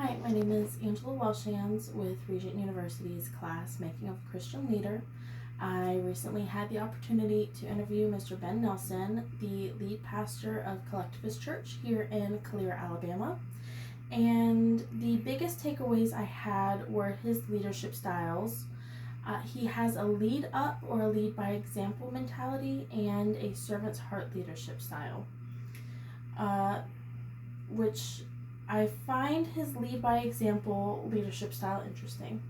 Hi, my name is Angela Welshans with Regent University's class Making of a Christian Leader. I recently had the opportunity to interview Mr. Ben Nelson, the lead pastor of Collectivist Church here in Calera, Alabama. And the biggest takeaways I had were his leadership styles. He has a lead up or a lead by example mentality and a servant's heart leadership style, which I find his lead by example leadership style interesting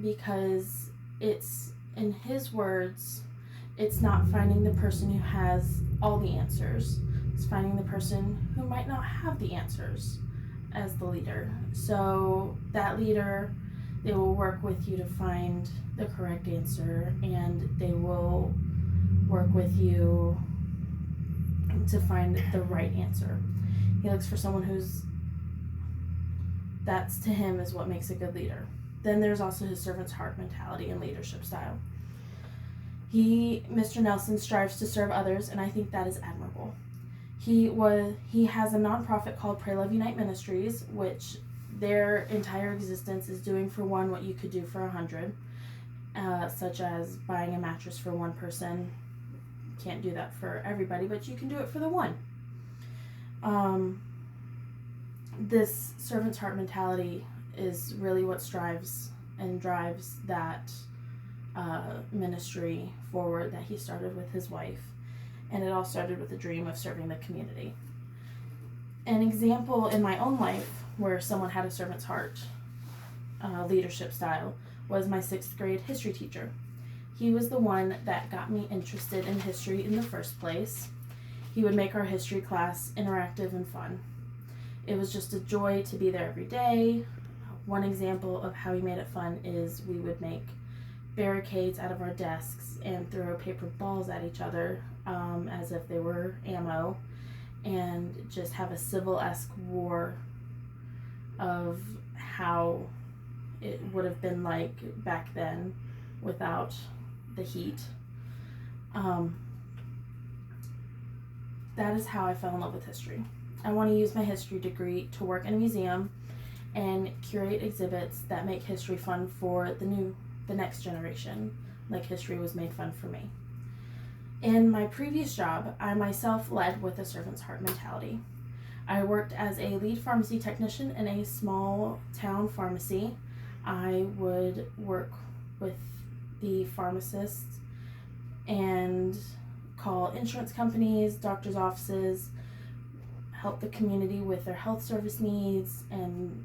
because it's, in his words, it's not finding the person who has all the answers. It's finding the person who might not have the answers as the leader. So that leader, they will work with you to find the correct answer, and they will work with you to find the right answer. He looks for someone that's to him is what makes a good leader. Then there's also his servant's heart mentality and leadership style. Mr. Nelson, strives to serve others, and I think that is admirable. He has a nonprofit called Pray Love Unite Ministries, which their entire existence is doing for one what you could do for 100, such as buying a mattress for one person. Can't do that for everybody, but you can do it for the one. This servant's heart mentality is really what strives and drives that ministry forward that he started with his wife. And it all started with a dream of serving the community. An example in my own life where someone had a servant's heart leadership style was my 6th grade history teacher. He was the one that got me interested in history in the first place. He would make our history class interactive and fun. It was just a joy to be there every day. One example of how he made it fun is we would make barricades out of our desks and throw paper balls at each other as if they were ammo, and just have a civil-esque war of how it would have been like back then without the heat. That is how I fell in love with history. I want to use my history degree to work in a museum and curate exhibits that make history fun for the next generation, like history was made fun for me. In my previous job, I myself led with a servant's heart mentality. I worked as a lead pharmacy technician in a small town pharmacy. I would work with the pharmacists and call insurance companies, doctors' offices, help the community with their health service needs, and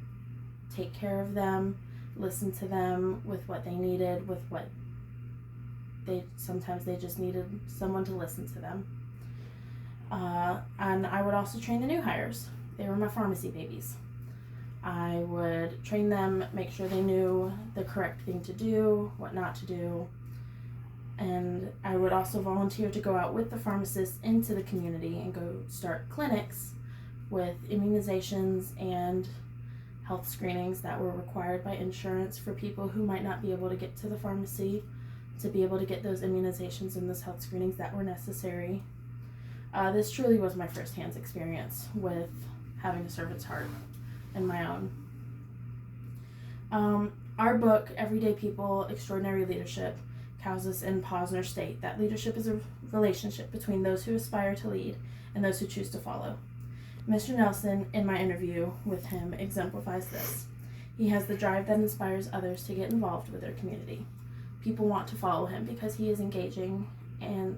take care of them, listen to them with what they needed, with what sometimes they just needed someone to listen to them. And I would also train the new hires. They were my pharmacy babies. I would train them, make sure they knew the correct thing to do, what not to do. And I would also volunteer to go out with the pharmacists into the community and go start clinics with immunizations and health screenings that were required by insurance for people who might not be able to get to the pharmacy to be able to get those immunizations and those health screenings that were necessary. This truly was my first-hand experience with having a servant's heart and my own. Our book, Everyday People, Extraordinary Leadership, tells us in Posner State that leadership is a relationship between those who aspire to lead and those who choose to follow. Mr. Nelson, in my interview with him, exemplifies this. He has the drive that inspires others to get involved with their community. People want to follow him because he is engaging, and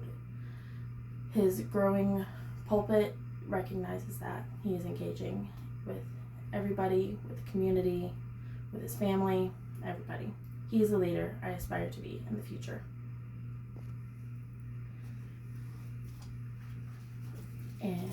his growing pulpit recognizes that he is engaging with everybody, with the community, with his family, everybody. He is a leader I aspire to be in the future. And